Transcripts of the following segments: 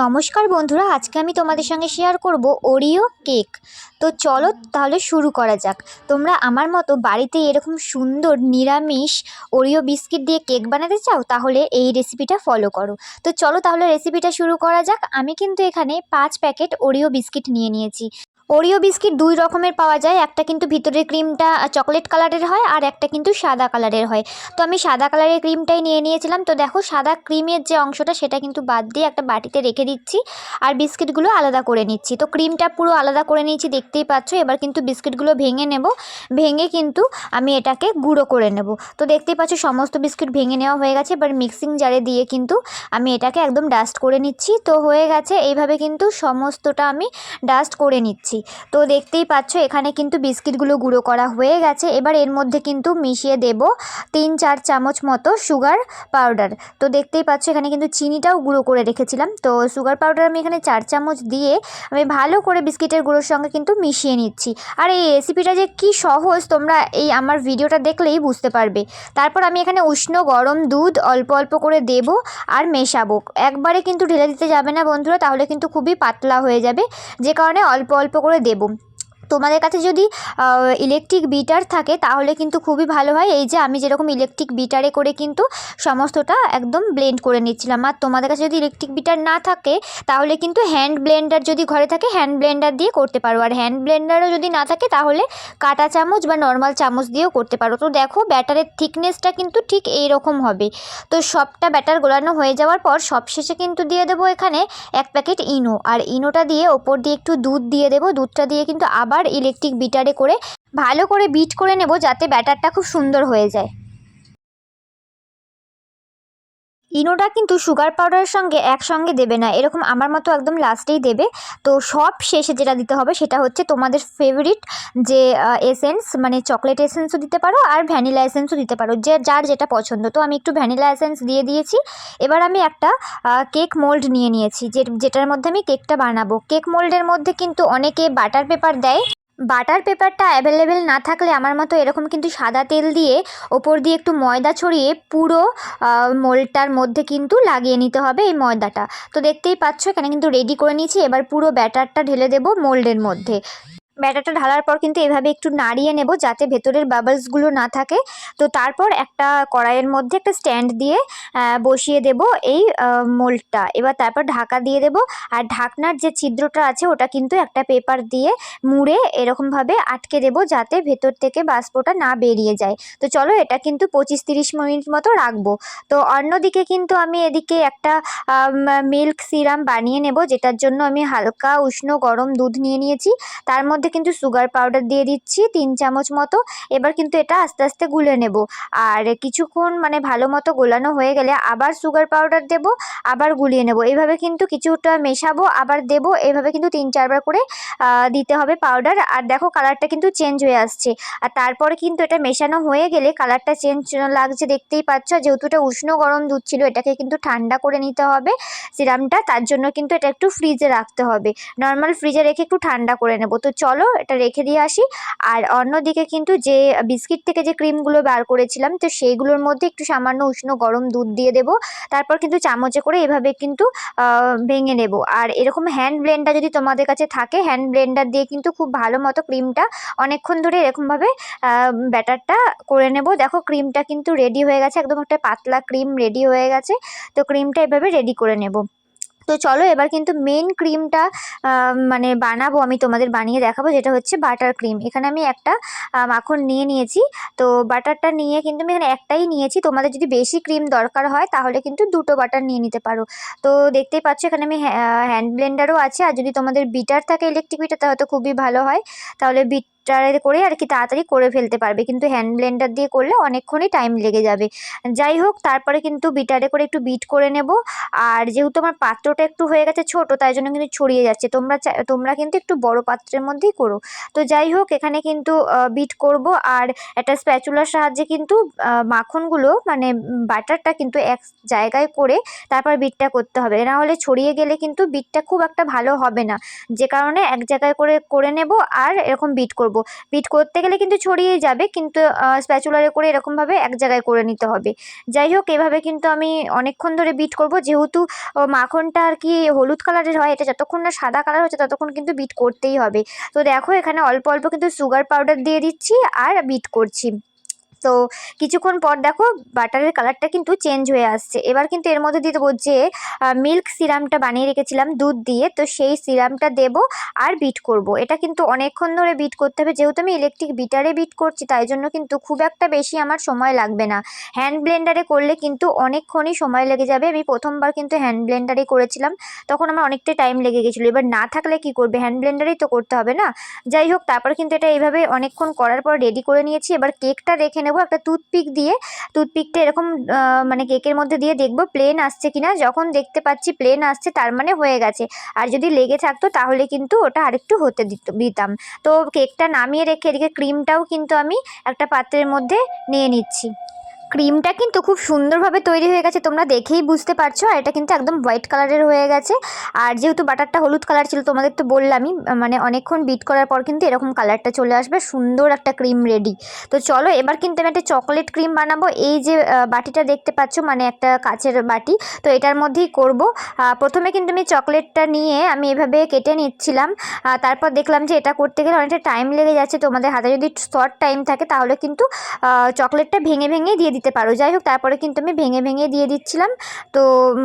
নমস্কার বন্ধুরা, আজকে আমি তোমাদের সঙ্গে শেয়ার করব ওরিও কেক। তো চলো তাহলে শুরু করা যাক। তোমরা আমার মতো বাড়িতে এরকম সুন্দর নিরামিষ ওরিও বিস্কিট দিয়ে কেক বানাতে চাও, তাহলে এই রেসিপিটা ফলো করো। তো চলো তাহলে রেসিপিটা শুরু করা যাক। আমি কিন্তু এখানে 5 প্যাকেট ওরিও বিস্কিট নিয়েছি। ওরিও বিস্কিট দুই রকমের পাওয়া যায়, একটা কিন্তু ভিতরের ক্রিমটা চকলেট কালারের হয় আর একটা কিন্তু সাদা কালারের হয়। তো আমি সাদা কালারের ক্রিমটাই নিয়েছিলাম। তো দেখো, সাদা ক্রিমের যে অংশটা সেটা কিন্তু বাদ দিয়ে একটা বাটিতে রেখে দিচ্ছি আর বিস্কিটগুলো আলাদা করে নিচ্ছি। তো ক্রিমটা পুরো আলাদা করে নিয়েছি, দেখতেই পাচ্ছ। এবার কিন্তু বিস্কিটগুলো ভেঙে নেব, ভেঙে কিন্তু আমি এটাকে গুঁড়ো করে নেব। তো দেখতেই পাচ্ছ সমস্ত বিস্কিট ভেঙে নেওয়া হয়ে গেছে। এবার মিক্সিং জারে দিয়ে কিন্তু আমি এটাকে একদম ডাস্ট করে নিচ্ছি। তো হয়ে গেছে, এইভাবে কিন্তু সমস্তটা আমি ডাস্ট করে নিচ্ছি। তো দেখতেই পাচ্ছ এখানে কিন্তু বিস্কিটগুলো গুঁড়ো করা হয়ে গেছে। এবার এর মধ্যে কিন্তু মিশিয়ে দেব 3-4 চামচ মতো সুগার পাউডার। তো দেখতেই পাচ্ছ এখানে কিন্তু চিনিটাও গুঁড়ো করে রেখেছিলাম। তো সুগার পাউডার আমি এখানে 4 চামচ দিয়ে আমি ভালো করে বিস্কিটের গুঁড়োর সঙ্গে কিন্তু মিশিয়ে নিচ্ছি। আর এই রেসিপিটা যে কি সহজ, তোমরা এই আমার ভিডিওটা দেখলেই বুঝতে পারবে। তারপর আমি এখানে উষ্ণ গরম দুধ অল্প অল্প করে দেব আর মেশাবো। একবারে কিন্তু ঢেলে দিতে যাবে না বন্ধুরা, তাহলে কিন্তু খুবই পাতলা হয়ে যাবে, যে কারণে অল্প অল্প করে দেব। তোমাদের কাছে যদি ইলেকট্রিক বিটার থাকে তাহলে কিন্তু খুবই ভালো হয়। এই যে আমি যেরকম ইলেকট্রিক বিটারে করে কিন্তু সমস্তটা একদম ব্লেন্ড করে নিচ্ছিলাম। আর তোমাদের কাছে যদি ইলেকট্রিক বিটার না থাকে তাহলে কিন্তু হ্যান্ড ব্লেন্ডার যদি ঘরে থাকে হ্যান্ড ব্লেন্ডার দিয়ে করতে পারো। আর হ্যান্ড ব্লেন্ডারও যদি না থাকে তাহলে কাঁটা চামচ বা নর্মাল চামচ দিয়েও করতে পারো। তো দেখো, ব্যাটারের থিকনেসটা কিন্তু ঠিক এই রকম হবে। তো সবটা ব্যাটার গোলানো হয়ে যাওয়ার পর সবশেষে কিন্তু দিয়ে দেবো এখানে 1 প্যাকেট ইনো। আর ইনোটা দিয়ে ওপর দিয়ে একটু দুধ দিয়ে দেবো। দুধটা দিয়ে কিন্তু আবার ইলেকট্রিক বিটারে করে ভালো করে বিট করে নেব, যাতে ব্যাটারটা খুব সুন্দর হয়ে যায়। ইনোটা কিন্তু সুগার পাউডারের সঙ্গে একসঙ্গে দেবে না, এরকম আমার মতো একদম লাস্টেই দেবে। তো সব শেষে যেটা দিতে হবে সেটা হচ্ছে তোমাদের ফেভারিট যে এসেন্স, মানে চকলেট এসেন্সও দিতে পারো আর ভ্যানিলা এসেন্সও দিতে পারো, যে যার যেটা পছন্দ। তো আমি একটু ভ্যানিলা এসেন্স দিয়ে দিয়েছি। এবার আমি একটা কেক মোল্ড নিয়েছি, যেটার মধ্যে আমি কেকটা বানাবো। কেক মোল্ডের মধ্যে কিন্তু অনেকে বাটার পেপার দেয়। বাটার পেপারটা অ্যাভেলেবেল না থাকলে আমার মতো এরকম কিন্তু সাদা তেল দিয়ে ওপর দিয়ে একটু ময়দা ছড়িয়ে পুরো মোল্ডটার মধ্যে কিন্তু লাগিয়ে নিতে হবে এই ময়দাটা। তো দেখতেই পাচ্ছ এখানে কিন্তু রেডি করে নিয়েছি। এবার পুরো ব্যাটারটা ঢেলে দেবো মোল্ডের মধ্যে। ব্যাটারটা ঢালার পর কিন্তু এভাবে একটু নাড়িয়ে নেব যাতে ভেতরের বাবলসগুলো না থাকে। তো তারপর একটা কড়াইয়ের মধ্যে একটা স্ট্যান্ড দিয়ে বসিয়ে দেব এই মোল্ডটা। এবার তারপর ঢাকা দিয়ে দেব। আর ঢাকনার যে ছিদ্রটা আছে ওটা কিন্তু একটা পেপার দিয়ে মুড়ে এরকমভাবে আটকে দেব, যাতে ভেতর থেকে বাষ্পটা না বেরিয়ে যায়। তো চলো এটা কিন্তু 25-30 মিনিট মতো রাখবো। তো অন্যদিকে কিন্তু আমি এদিকে একটা মিল্ক সিরাম বানিয়ে নেব, যেটার জন্য আমি হালকা উষ্ণ গরম দুধ নিয়েছি। তার মধ্যে কিন্তু সুগার পাউডার দিয়ে দিচ্ছি 3 চামচ মতো। এবার কিন্তু এটা আস্তে আস্তে গুলে নেব। আর কিছুক্ষণ মানে ভালো মতো গোলানো হয়ে গেলে আবার সুগার পাউডার দেব, আবার গুলিয়ে নেব। এইভাবে কিন্তু কিছুটা মেশাবো, আবার দেব। এইভাবে কিন্তু 3-4 বার করে দিতে হবে পাউডার। আর দেখো কালারটা কিন্তু চেঞ্জ হয়ে আসছে। আর তারপরে কিন্তু এটা মেশানো হয়ে গেলে কালারটা চেঞ্জ লাগছে, দেখতেই পাচ্ছ। যেহেতু এটা উষ্ণ গরম দুধ ছিল, এটাকে কিন্তু ঠান্ডা করে নিতে হবে সিরামটা। তার জন্য কিন্তু এটা একটু ফ্রিজে রাখতে হবে, নর্মাল ফ্রিজে রেখে একটু ঠান্ডা করে নেব। তো চলো এটা রেখে দিয়ে আসি। আর অন্যদিকে কিন্তু যে বিস্কিট থেকে যে ক্রিমগুলো বার করেছিলাম, তো সেইগুলোর মধ্যে একটু সামান্য উষ্ণ গরম দুধ দিয়ে দেব। তারপর কিন্তু চামচে করে এভাবে কিন্তু ভেঙে নেব। আর এরকম হ্যান্ড ব্লেন্ডার যদি তোমাদের কাছে থাকে, হ্যান্ড ব্লেন্ডার দিয়ে কিন্তু খুব ভালো মতো ক্রিমটা অনেকক্ষণ ধরে এরকমভাবে ব্যাটারটা করে নেব। দেখো ক্রিমটা কিন্তু রেডি হয়ে গেছে, একদম একটা পাতলা ক্রিম রেডি হয়ে গেছে। তো ক্রিমটা এভাবে রেডি করে নেব। তো চলো এবার কিন্তু মেন ক্রিমটা মানে বানাবো, আমি তোমাদের বানিয়ে দেখাবো, যেটা হচ্ছে বাটার ক্রিম। এখানে আমি একটা মাখন নিয়েছি। তো বাটারটা নিয়ে কিন্তু আমি এখানে একটাই নিয়েছি। তোমাদের যদি বেশি ক্রিম দরকার হয় তাহলে কিন্তু দুটো বাটার নিয়ে নিতে পারো। তো দেখতেই পাচ্ছ এখানে আমি হ্যান্ড ব্লেন্ডারও আছে। আর যদি তোমাদের বিটার থাকে, ইলেকট্রিক বিটার, তাহলে তো খুবই ভালো হয়। তাহলে বিটারে করে আর কি তাড়াতাড়ি করে ফেলতে পারবে, কিন্তু হ্যান্ড ব্লেন্ডার দিয়ে করলে অনেকক্ষণই টাইম লেগে যাবে। যাই হোক, তারপরে কিন্তু বিটারে করে একটু বিট করে নেব। আর যেহেতু আমার পাত্রটা একটু হয়ে গেছে ছোট, তাই জন্য কিন্তু ছড়িয়ে যাচ্ছে। তোমরা কিন্তু একটু বড় পাত্রের মধ্যেই করো। তো যাই হোক, এখানে কিন্তু বিট করব। আর একটা স্প্যাচুলার সাহায্যে কিন্তু মাখনগুলো মানে বাটারটা কিন্তু এক জায়গায় করে তারপর বিটটা করতে হবে, না হলে ছড়িয়ে গেলে কিন্তু বিটটা খুব একটা ভালো হবে না। যে কারণে এক জায়গায় করে করে নেব আর এরকম বিট করব। করব। বিট করতে গেলে কিন্তু ছড়িয়ে যাবে, কিন্তু স্প্যাচুলারে করে এরকমভাবে এক জায়গায় করে নিতে হবে। যাই হোক, এভাবে কিন্তু আমি অনেকক্ষণ ধরে বিট করব, যেহেতু মাখনটা আর কি হলুদ কালারের হয়, এটা যতক্ষণ না সাদা কালার হচ্ছে ততক্ষণ কিন্তু বিট করতেই হবে। তো দেখো এখানে অল্প অল্প কিন্তু সুগার পাউডার দিয়ে দিচ্ছি আর বিট করছি। তো কিছুক্ষণ পর দেখো বাটারের কালারটা কিন্তু চেঞ্জ হয়ে আসছে। এবার কিন্তু এর মধ্যে দিয়ে দেবো যে মিল্ক সিরামটা বানিয়ে রেখেছিলাম দুধ দিয়ে, তো সেই সিরামটা দেব আর বিট করব। এটা কিন্তু অনেকক্ষণ ধরে বিট করতে হবে, যেহেতু আমি ইলেকট্রিক বিটারে বিট করছি তাই জন্য কিন্তু খুব একটা বেশি আমার সময় লাগবে না। হ্যান্ড ব্লেন্ডারে করলে কিন্তু অনেকক্ষণই সময় লেগে যাবে। আমি প্রথমবার কিন্তু হ্যান্ড ব্লেন্ডারে করেছিলাম, তখন আমার অনেকটাই টাইম লেগে গেছিলো। এবার না থাকলে কি করবে, হ্যান্ড ব্লেন্ডারেই তো করতে হবে না। যাই হোক, তারপর কিন্তু এটা এইভাবে অনেকক্ষণ করার পর রেডি করে নিয়েছি। এবার কেকটা রেখে নেব একটা টুথপিক দিয়ে। টুথপিকটা এরকম মানে কেকের মধ্যে দিয়ে দেখব প্লেন আসছে কিনা। যখন দেখতে পাচ্ছি প্লেন আসছে তার মানে হয়ে গেছে, আর যদি লেগে থাকতো তাহলে কিন্তু ওটা আরেকটু হতে দিতাম। তো কেকটা নামিয়ে রেখে এদিকে ক্রিমটাও কিন্তু আমি একটা পাত্রের মধ্যে নিয়ে নিচ্ছি। ক্রিমটা কিন্তু খুব সুন্দরভাবে তৈরি হয়ে গেছে, তোমরা দেখেই বুঝতে পারছো। আর এটা কিন্তু একদম হোয়াইট কালারের হয়ে গেছে। আর যেহেতু বাটারটা হলুদ কালার ছিল, তোমাদের তো বললামই, মানে অনেকক্ষণ বিট করার পর কিন্তু এরকম কালারটা চলে আসবে, সুন্দর একটা ক্রিম রেডি। তো চলো এবার কিন্তু আমি একটা চকলেট ক্রিম বানাবো। এই যে বাটিটা দেখতে পাচ্ছ, মানে একটা কাচের বাটি, তো এটার মধ্যেই করব। প্রথমে কিন্তু আমি চকলেটটা নিয়ে আমি এভাবে কেটে নিচ্ছিলাম। তারপর দেখলাম যে এটা করতে গেলে অনেকটা টাইম লেগে যাচ্ছে। তোমাদের হাতে যদি শর্ট টাইম থাকে তাহলে কিন্তু চকলেটটা ভেঙে ভেঙে দিয়ে দিতে পারো। যাই হোক, তারপরে কিন্তু আমি ভেঙে ভেঙে দিয়ে দিচ্ছিলাম। তো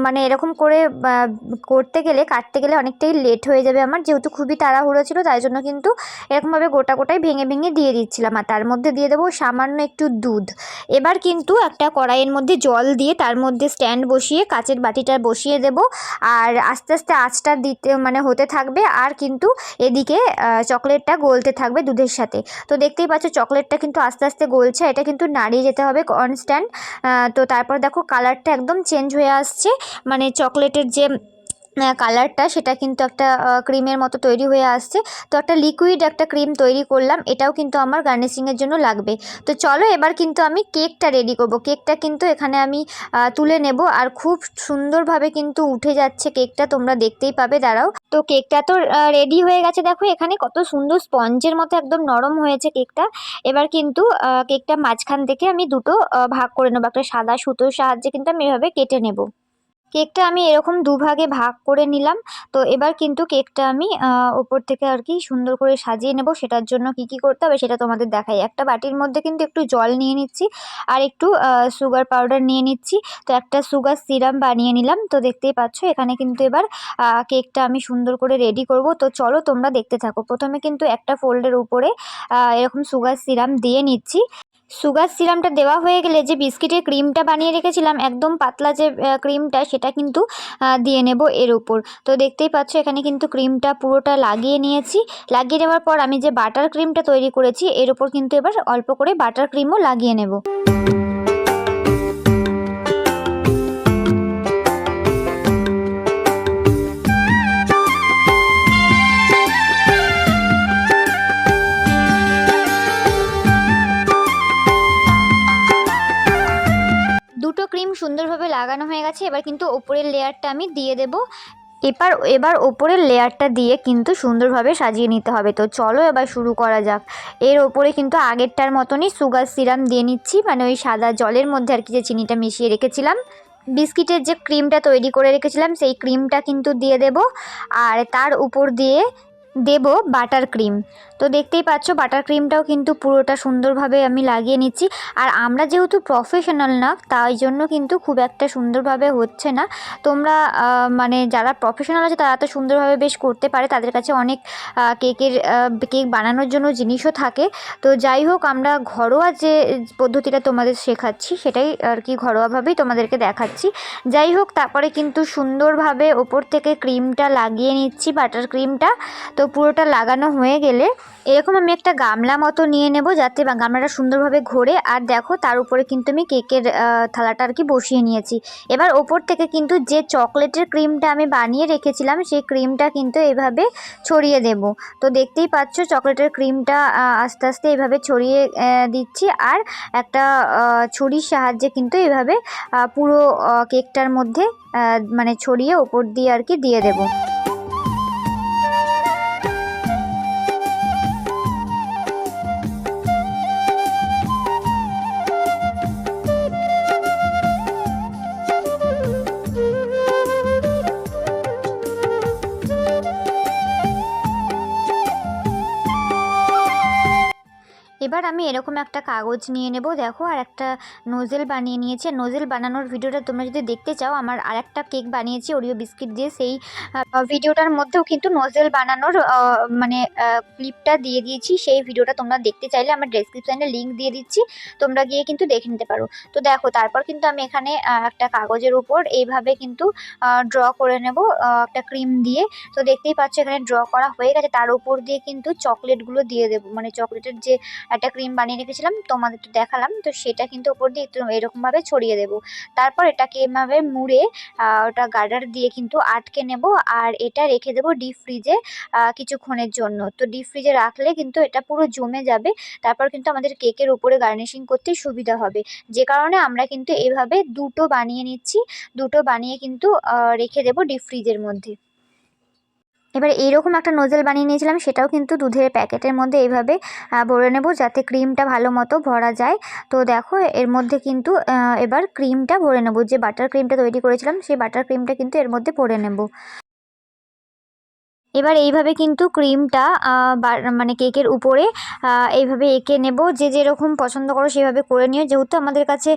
মানে এরকম করে করতে গেলে কাটতে গেলে অনেকটাই লেট হয়ে যাবে আমার, যেহেতু খুবই তাড়াহুড়ো ছিল, তাই জন্য কিন্তু এরকমভাবে গোটা গোটাই ভেঙে ভেঙে দিয়ে দিচ্ছিলাম। আর তার মধ্যে দিয়ে দেবো সামান্য একটু দুধ। এবার কিন্তু একটা কড়াইয়ের মধ্যে জল দিয়ে তার মধ্যে স্ট্যান্ড বসিয়ে কাচের বাটিটা বসিয়ে দেব। আর আস্তে আস্তে আঁচটা দিতে মানে হতে থাকবে, আর কিন্তু এদিকে চকলেটটা গলতে থাকবে দুধের সাথে। তো দেখতেই পাচ্ছ চকলেটটা কিন্তু আস্তে আস্তে গলছে, এটা কিন্তু নাড়িয়ে যেতে হবে কনস্ট্যান্ট। তো তারপর দেখো কালারটা একদম চেঞ্জ হয়ে আসছে, মানে চকলেটের যে কালারটা সেটা কিন্তু একটা ক্রিমের মতো তৈরি হয়ে আসছে। তো একটা লিকুইড একটা ক্রিম তৈরি করলাম, এটাও কিন্তু আমার গার্নিশিংয়ের জন্য লাগবে। তো চলো এবার কিন্তু আমি কেকটা রেডি করব। কেকটা কিন্তু এখানে আমি তুলে নেব, আর খুব সুন্দরভাবে কিন্তু উঠে যাচ্ছে কেকটা, তোমরা দেখতেই পাবে। দাঁড়াও, তো কেকটা তো রেডি হয়ে গেছে। দেখো এখানে কত সুন্দর স্পঞ্জের মতো একদম নরম হয়েছে কেকটা। এবার কিন্তু কেকটা মাঝখান থেকে আমি দুটো ভাগ করে নেবো, একটা সাদা সুতোর সাহায্যে কিন্তু আমি এভাবে কেটে নেব। কেকটা আমি এরকম দুভাগে ভাগ করে নিলাম। তো এবার কিন্তু কেকটা আমি ওপর থেকে আর কি সুন্দর করে সাজিয়ে নেব। সেটার জন্য কি কি করতে হবে সেটা তোমাদের দেখাই। একটা বাটির মধ্যে কিন্তু একটু জল নিয়ে নিচ্ছি, আর একটু সুগার পাউডার নিয়ে নিচ্ছি। তো একটা সুগার সিরাম বানিয়ে নিলাম। তো দেখতেই পাচ্ছ এখানে কিন্তু এবার কেকটা আমি সুন্দর করে রেডি করব। তো চলো তোমরা দেখতে থাকো। প্রথমে কিন্তু একটা ফোল্ডের উপরে এরকম সুগার সিরাম দিয়ে নিচ্ছি। সুগার সিরামটা দেওয়া হয়ে গেলে যে বিস্কিটের ক্রিমটা বানিয়ে রেখেছিলাম একদম পাতলা যে ক্রিমটা, সেটা কিন্তু দিয়ে নেব এর উপর। তো দেখতেই পাচ্ছ এখানে কিন্তু ক্রিমটা পুরোটা লাগিয়ে নিয়েছি। লাগিয়ে নেওয়ার পর আমি যে বাটার ক্রিমটা তৈরি করেছি এর উপর কিন্তু এবার অল্প করে বাটার ক্রিমও লাগিয়ে নেব। দুটো ক্রিম সুন্দরভাবে লাগানো হয়ে গেছে। এবার কিন্তু ওপরের লেয়ারটা আমি দিয়ে দেব। এবার ওপরের লেয়ারটা দিয়ে কিন্তু সুন্দরভাবে সাজিয়ে নিতে হবে। তো চলো এবার শুরু করা যাক। এর ওপরে কিন্তু আগেরটার মতনই সুগার সিরাম দিয়ে নিচ্ছি, মানে ওই সাদা জলের মধ্যে আর কি যে চিনিটা মিশিয়ে রেখেছিলাম। বিস্কিটের যে ক্রিমটা তৈরি করে রেখেছিলাম সেই ক্রিমটা কিন্তু দিয়ে দেব, আর তার উপর দিয়ে দেব বাটার ক্রিম। তো দেখতেই পাচ্ছ বাটার ক্রিমটাও কিন্তু পুরোটা সুন্দরভাবে আমি লাগিয়ে নিচ্ছি। আর আমরা যেহেতু প্রফেশনাল না, তাই জন্য কিন্তু খুব একটা সুন্দরভাবে হচ্ছে না। তোমরা মানে যারা প্রফেশনাল আছে তারা তো সুন্দরভাবে বেশ করতে পারে, তাদের কাছে অনেক কেক বানানোর জন্য জিনিসও থাকে। তো যাই হোক, আমরা ঘরোয়া যে পদ্ধতিটা তোমাদের শেখাচ্ছি সেটাই আর কি ঘরোয়াভাবেই তোমাদেরকে দেখাচ্ছি। যাই হোক, তারপরে কিন্তু সুন্দরভাবে ওপর থেকে ক্রিমটা লাগিয়ে নিচ্ছি, বাটার ক্রিমটা। তো পুরোটা লাগানো হয়ে গেলে এরকম আমি একটা গামলা মতো নিয়ে নেব, যাতে গামলাটা সুন্দরভাবে ঘোরে। আর দেখো তার উপরে কিন্তু আমি কেকের থালাটা আর কি বসিয়ে নিয়েছি। এবার ওপর থেকে কিন্তু যে চকলেটের ক্রিমটা আমি বানিয়ে রেখেছিলাম সেই ক্রিমটা কিন্তু এভাবে ছড়িয়ে দেব। তো দেখতেই পাচ্ছ চকলেটের ক্রিমটা আস্তে আস্তে এভাবে ছড়িয়ে দিচ্ছি, আর একটা ছুরির সাহায্যে কিন্তু এভাবে পুরো কেকটার মধ্যে মানে ছড়িয়ে ওপর দিয়ে আর কি দিয়ে দেবো। এবার আমি এরকম একটা কাগজ নিয়ে নেব, দেখো, আর একটা নোজেল বানিয়ে নিয়েছি। নোজেল বানানোর ভিডিওটা তোমরা যদি দেখতে চাও, আমার আরেকটা কেক বানিয়েছি ওরিও বিস্কিট দিয়ে, সেই ভিডিওটার মধ্যেও কিন্তু নোজেল বানানোর মানে ক্লিপটা দিয়ে দিয়েছি। সেই ভিডিওটা তোমরা দেখতে চাইলে আমার ডেসক্রিপশানে লিঙ্ক দিয়ে দিচ্ছি, তোমরা গিয়ে কিন্তু দেখে নিতে পারো। তো দেখো, তারপর কিন্তু আমি এখানে একটা কাগজের উপর এইভাবে কিন্তু ড্র করে নেব একটা ক্রিম দিয়ে। তো দেখতেই পাচ্ছ এখানে ড্র করা হয়ে গেছে, তার উপর দিয়ে কিন্তু চকলেটগুলো দিয়ে দেবো, মানে চকলেটের যে একটা ক্রিম বানিয়ে রেখেছিলাম তোমাদের তো দেখালাম, তো সেটা কিন্তু উপর দিয়ে একটু এরকমভাবে ছড়িয়ে দেবো। তারপর এটাকে এভাবে মুড়ে ওটা গার্ডার দিয়ে কিন্তু আটকে নেব, আর এটা রেখে দেবো ডিপ ফ্রিজে কিছুক্ষণের জন্য। তো ডিপ ফ্রিজে রাখলে কিন্তু এটা পুরো জমে যাবে, তারপর কিন্তু আমাদের কেকের উপরে গার্নিশিং করতে সুবিধা হবে। যে কারণে আমরা কিন্তু এভাবে দুটো বানিয়ে নিচ্ছি, দুটো বানিয়ে কিন্তু রেখে দেবো ডিপ ফ্রিজের মধ্যে। এবার এইরকম একটা নোজেল বানিয়ে নিয়েছিলাম, সেটাও কিন্তু দুধের প্যাকেটের মধ্যে এইভাবে ভরে নেব, যাতে ক্রিমটা ভালো মতো ভরা যায়। তো দেখো এর মধ্যে কিন্তু এবার ক্রিমটা ভরে নেব, যে বাটার ক্রিমটা তৈরি করেছিলাম সেই বাটার ক্রিমটা কিন্তু এর মধ্যে ভরে নেব। এবার এইভাবে কিন্তু ক্রিমটা মানে কেকের উপরে এইভাবে এঁকে নেব, যে যেরকম পছন্দ করো সেভাবে করে নিও। যেহেতু আমাদের কাছে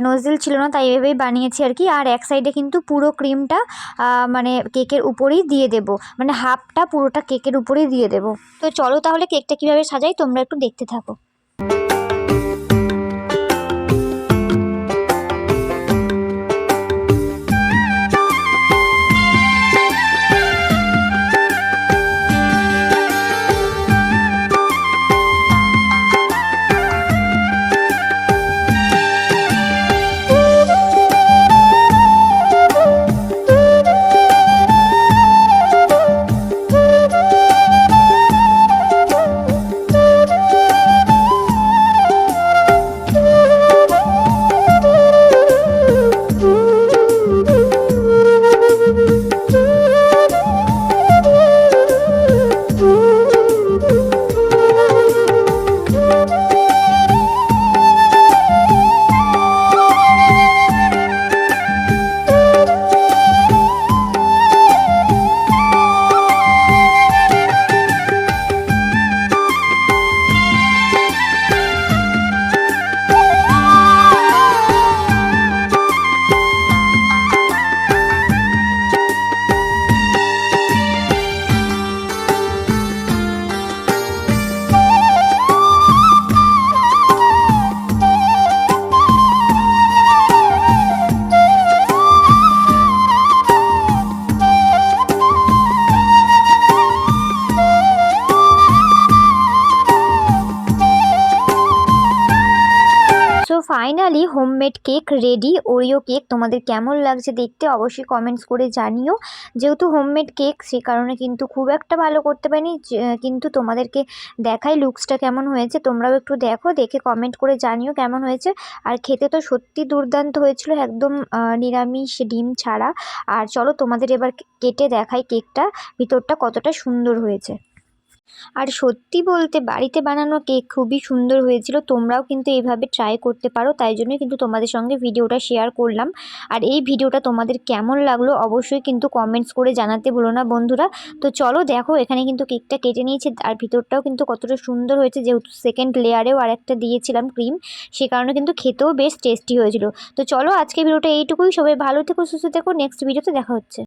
নোজেল ছিল না, তাই এইভাবেই বানিয়েছি আর কি। আর এক সাইডে কিন্তু পুরো ক্রিমটা মানে কেকের উপরেই দিয়ে দেব, মানে হাফটা পুরোটা কেকের উপরেই দিয়ে দেব। তো চলো তাহলে কেকটা কীভাবে সাজাই তোমরা একটু দেখতে থাকো। So finally homemade cake ready, Oreo cake. তোমাদের কেমন লাগছে দেখতে অবশ্যই কমেন্টস করে জানিও। যেহেতু হোমমেড কেক সে কারণে কিন্তু খুব একটা ভালো করতে পারিনি, কিন্তু তোমাদেরকে দেখাই লুকসটা কেমন হয়েছে। তোমরাও একটু দেখো, দেখে কমেন্ট করে জানিও কেমন হয়েছে। আর খেতে তো সত্যি দুর্দান্ত হয়েছিল, একদম নিরামিষ ডিম ছাড়া। আর চলো তোমাদের এবার কেটে দেখাই কেকটা ভিতরটা কতটা সুন্দর হয়েছে। আর সত্যি বলতে বাড়িতে বানানো কেক খুবই সুন্দর হয়েছিল, তোমরাও কিন্তু এইভাবে ট্রাই করতে পারো, তাই জন্য কিন্তু তোমাদের সঙ্গে ভিডিওটা শেয়ার করলাম। আর এই ভিডিওটা তোমাদের কেমন লাগলো অবশ্যই কিন্তু কমেন্টস করে জানাতে ভুলো না বন্ধুরা। তো চলো দেখো এখানে কিন্তু কেকটা কেটে নিয়েছে, আর ভিতরটাও কিন্তু কতটা সুন্দর হয়েছে, যেহেতু সেকেন্ড লেয়ারেও আরেকটা দিয়েছিলাম ক্রিম, সে কারণে কিন্তু খেতেও বেশ টেস্টি হয়েছিল। তো চলো আজকে ভিডিওটা এইটুকুই, সবাই ভালো থেকো, সুস্থ থেকো, নেক্সট ভিডিওতে দেখা হচ্ছে।